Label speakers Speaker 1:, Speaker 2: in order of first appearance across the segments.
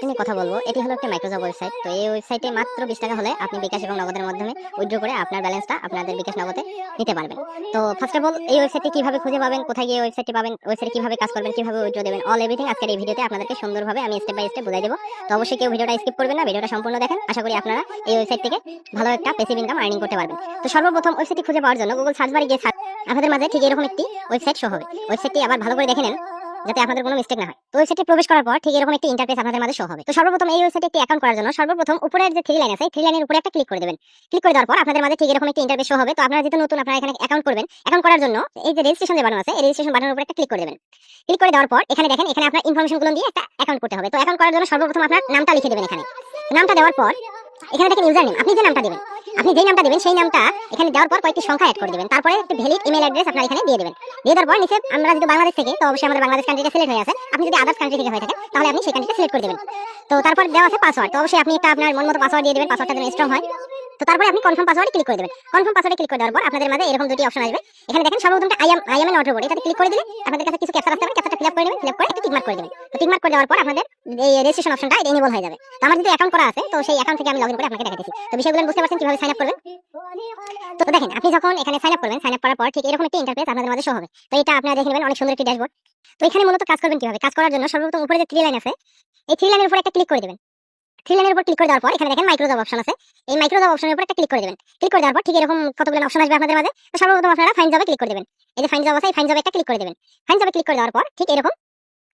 Speaker 1: নিয়ে কথা বলবো। এটি হলো একটা মাইক্রোসফট ওয়েবসাইট। তো এই ওয়েবসাইটে মাত্র 20 টাকা হলে আপনি বিকাশ এবং নগদের মাধ্যমে উইথড্র করে আপনার ব্যালেন্সটা আপনাদের বিকাশ নগদে নিতে পারবেন। তো ফার্স্ট অফ অল এই ওয়েবসাইটটি কিভাবে খুঁজে পাবেন, কোথায় গিয়ে ওয়েবসাইটটি পাবেন, ওয়েবসাইটে কিভাবে কাজ করবেন, কিভাবে উইথড্র দেবেন, অল এভরিথিং আজকের এই ভিডিওতে আপনাদেরকে সুন্দরভাবে আমি স্টেপ বাই স্টেপ বুঝাই দেব। তো অবশ্যই কেউ ভিডিওটা স্কিপ করবেন না, ভিডিওটা সম্পূর্ণ দেখেন। আশা করি আপনারা এই ওয়েবসাইট থেকে ভালো একটা প্যাসিভ ইনকাম আর্নিং করতে পারবেন। তো সর্বপ্রথম ওয়েবসাইটটি খুঁজে পাওয়ার জন্য গুগল সার্চ বারে গিয়ে আপনাদের মাঝে ঠিক এরকম একটি ওয়েবসাইট শো হবে। ওয়েবসাইটটি আবার ভালো করে দেখে নেন যাতে আপনাদের কোনো মিস্টেক না হয়। তো ওয়েবসাইটে প্রবেশ করার পর ঠিক এরকম একটি ইন্টারফেস আপনাদের মাঝে শো হবে। তো সর্বপ্রথম এই ওয়েবসাইটে একটি অ্যাকাউন্ট করার জন্য সর্বপ্রথম উপরের যে থ্রি লাইন আছে, থ্রি লাইনের উপরে একটা ক্লিক করে দেবেন। ক্লিক করে দেওয়ার পর আপনাদের মাঝে ঠিক এরকম একটি ইন্টারফেস শো হবে। তো আপনারা যেহেতু নতুন, আপনারা এখানে অ্যাকাউন্ট করবেন। অ্যাকাউন্ট করার জন্য এই যে রেজিস্ট্রেশন যে বাটন আছে, এই রেজিস্ট্রেশন বাটনের উপরে একটা ক্লিক করে দেবেন। ক্লিক করে দেওয়ার পর এখানে দেখেন, এখানে আপনার ইনফরমেশনগুলো দিয়ে একটা অ্যাকাউন্ট করতে হবে। তো অ্যাকাউন্ট করার জন্য সর্বপ্রথম আপনার নামটা লিখে দেবেন। এখানে নামটা দেওয়ার পর এখানে দেখেন ইউজার নেম, আপনি যে নামটা দিবেন, আপনি যেই নামটা দিবেন সেই নামটা এখানে দেওয়ার পর কয়েকটি সংখ্যা অ্যাড করে দিবেন। তারপরে একটা ভ্যালিড ইমেল অ্যাড্রেস আপনারা এখানে দিয়ে দিবেন। দিয়ে দেওয়ার পর নিচে আমরা যদি বাংলাদেশ থেকে, তো অবশ্যই আমাদের বাংলাদেশ কান্ট্রিটা সিলেক্ট হয়ে আছে। আপনি যদি আদার্স কান্ট্রি থেকে হয়ে থাকে তাহলে আপনি সেই কান্ট্রিটা সিলেক্ট করে দিবেন। তো তারপর দেওয়া আছে পাসওয়ার্ড। তো অবশ্যই আপনি একটা আপনার মন মতো পাসওয়ার্ড দিয়ে দিবেন, পাসওয়ার্ডটা যেন স্ট্রং হয়। তো তারপরে আপনি কনফার্ম পাসওয়ার্ডে ক্লিক করে দেবেন। কনফার্ম পাসওয়ার্ডে ক্লিক করে দেওয়ার পর আপনাদের মাঝে এরকম দুটি অপশন আসবে। এখানে দেখেন সর্বপ্রথমটা আই এম নট রোবট, এটাতে ক্লিক করে দিলে আপনাদের কাছে কিছু ক্যাপচা আসতে পারে। ক্যাপচাটা ফিল আপ করে নেবেন, ফিল আপ করে একটা টিক মার্ক করে দেবেন। তো টিক মার্ক করে দেওয়ার পর আপনাদের এই রেজিস্ট্রেশন অপশনটা এটা এনেবল হয়ে যাবে। তো আমার যদি অ্যাকাউন্ট করা আছে, তো সেই অ্যাকাউন্ট থেকে আমি লগইন করে আপনাকে দেখাচ্ছি। তো বিষয়গুলো বুঝতে পারছেন কিভাবে সাইন আপ করবেন। তো দেখেন, আপনি যখন এখানে সাইন আপ করবেন, সাইন আপ করার পর ঠিক এরকম একটা ইন্টারফেস আপনাদের মাঝে শো হবে। তো এটা আপনারা দেখে নেবেন, অনেক সুন্দর একটি ড্যাশবোর্ড। তো এখানে মূলত কাজ করবেন কিভাবে, কাজ করার জন্য সর্বপ্রথম উপরে যে থ্রি লাইন আছে, এই থ্রি লাইনের উপর একটা ক্লিক করে দেবেন। থ্রি লাইনের উপর ক্লিক করে দেওয়ার পর এখানে দেখেন মাইক্রোসফট অপশন আছে। এই মাইক্রোসফট অপশনের উপর একটা ক্লিক করে দেবেন। ক্লিক করে দেওয়ার পর ঠিক এরকম কতগুলো অপশন আসবে আপনাদের মাঝে। তো সর্বপ্রথম আপনারা ফাইন্ড জবে ক্লিক করে দেবেন। এই যে ফাইন্ড জব আছে, এই ফাইন্ড জবে একটা ক্লিক করে দেবেন। ফাইন্ড জবে ক্লিক করে দেওয়ার পর ঠিক এরকম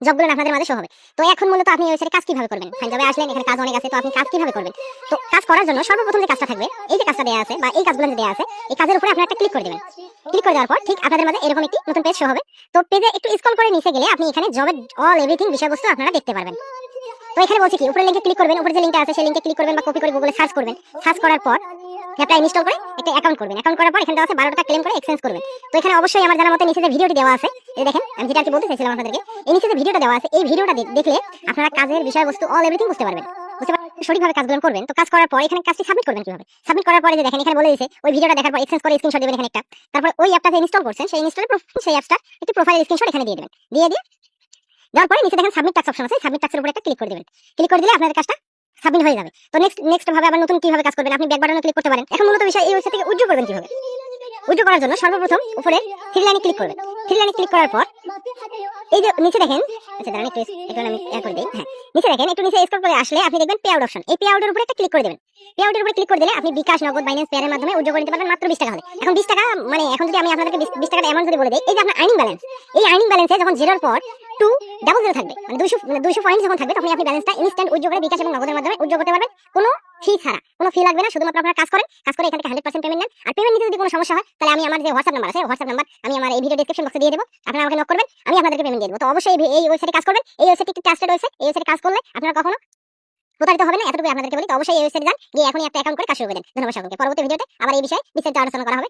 Speaker 1: জবগুলো আপনাদের মাঝে শো হবে। তো এখন মূলত আপনি এই ওয়েবসাইটে কাজ কিভাবে করবেন, ফাইন্ড জবে আসলেন, এখানে কাজ অনেক আছে। তো আপনি কাজ কিভাবে করবেন, তো কাজ করার জন্য সর্বপ্রথম যে কাজটা থাকবে, এই যে কাজটা দেওয়া আছে বা এই কাজগুলো যে দেওয়া আছে, এই কাজের উপরে আপনারা একটা ক্লিক করে দেবেন। ক্লিক করে দেওয়ার পর ঠিক আপনাদের মাঝে এরকম একটি নতুন পেজ শো হবে। তো পেজে একটু স্ক্রল করে নিচে গেলে আপনি এখানে জবের অল এভরিথিং বিষয়বস্তু আপনারা দেখতে পারবেন। তো এখানে বলছি কি, উপরে লিংকে ক্লিক করবেন, উপরে যে লিংকটা আছে সেই লিংকে ক্লিক করবেন বা কপি করে গুগলে সার্চ করবেন। সার্চ করার পর অ্যাপটা ইনস্টল করে একটা অ্যাকাউন্ট করবেন। অ্যাকাউন্ট করার পর এখানে দেওয়া আছে 12 টাকা ক্লেম করে এক্সচেঞ্জ করবেন। তো এখানে অবশ্যই আমার জানার মতে নিচে যে ভিডিওটি দেওয়া আছে, এই দেখেন আমি যেটা কি বলতে চাইছিলাম আপনাদেরকে, এই নিচে যে ভিডিওটা দেওয়া আছে, এই ভিডিওটা দেখলে আপনারা কাজের বিষয়বস্তু অল এভরিথিং বুঝতে পারবেন। বুঝতে পারবেন সঠিকভাবে কাজগুলো করবেন। তো কাজ করার পর এখানে কাজটি সাবমিট করবেন কিভাবে, সাবমিট করার পরে যে দেখেন এখানে বলে দিয়েছে ওই ভিডিওটা দেখার পর এক্সচেঞ্জ করে স্ক্রিনশট দিবেন এখানে একটা। তারপর ওই অ্যাপটা যে ইনস্টল করছেন সেই ইনস্টলের সেই অ্যাপটা একটি প্রোফাইল স্ক্রিনশট এখানে দিয়ে দিবেন। দিয়ে দেওয়ার পরে নিচে দেখেন সাবমিট টাস্ক অপশন আছে, সাবমিট টাস্কের উপরে একটা ক্লিক করে দিবেন। ক্লিক করে দিলে আপনাদের কাজটা সাবমিট হয়ে যাবে। তো নেক্সট ভাবে আবার নতুন কিভাবে কাজ করবেন, আপনি ব্যাক বাটনে ক্লিক করতে পারেন। এখন মূলত বিষয় এই ওয়েবসাইট থেকে উইথড্র করবেন কিভাবে। উইথড্র করার জন্য সর্বপ্রথম উপরে থ্রি লাইনে ক্লিক করবেন। থ্রি লাইনে ক্লিক করার পর এই যে নিচে দেখেন, আচ্ছা দাঁড়ান একটু আমি করে দিই। হ্যাঁ, নিচে দেখেন, একটু নিচে স্ক্রল করে আসলে আপনি দেখবেন পে আউট অপশন। এই পে আউটের উপরে একটা ক্লিক করে দেবেন। পে আউটের উপরে ক্লিক করে দিলে আপনি বিকাশ, নগদ, বাইন্যান্স, পেয়ারের মাধ্যমে উইথড্র করে নিতে পারবেন মাত্র 20 টাকা হলে। এখন 20 টাকা মানে এখন যদি আমি আপনাদেরকে 20 টাকার অ্যামাউন্ট যদি বলে দেই, এই যে আপনার আর্নিং ব্যালেন্স, এই আর্নিং ব্যালেন্সে যখন জিরোর পর 200 থাকবে, মানে 200 পয়েন্ট যখন থাকবে, তখন আপনি ব্যালেন্সটা ইনস্ট্যান্ট উইথড্র করে বিকাশ এবং নগদের মাধ্যমে উইথড্র করতে পারবেন। কোনো ফি ছাড়া, কোনো ফি লাগবে না। শুধুমাত্র আপনারা কাজ করেন, কাজ করে এখান থেকে 100% পেমেন্ট নেন। আর পেমেন্ট নিতে যদি কোনো সমস্যা হয়, তাহলে আমি আমার যে হোয়াটসঅ্যাপ নাম্বার আছে, হোয়াটসঅ্যাপ নাম্বার আমি আমার এই ভিডিও ডেসক্রিপশন বক্সে দিয়ে দেবো। আপনারা আমাকে নক করবেন, আমি আপনাদেরকে পেমেন্ট দিয়ে দেবো। তো অবশ্যই এই ওয়েবসাইটে কাজ করবেন। এই ওয়েবসাইটটি একটি ট্রাস্টেড ওয়েবসাইট। এই ওয়েবসাইটে কাজ করলে আপনারা কখনো প্রতারিত হবেন না, এতটুকু আপনাদেরকে বলি। তো অবশ্যই এই ওয়েবসাইটে যান, গিয়ে এখনই একটা অ্যাকাউন্ট করে কাজ শুরু করে দেন। ধন্যবাদ সকলকে। পরবর্তী ভিডিওতে আবার এই বিষয়ে বিস্তারিত আলোচনা করা হবে।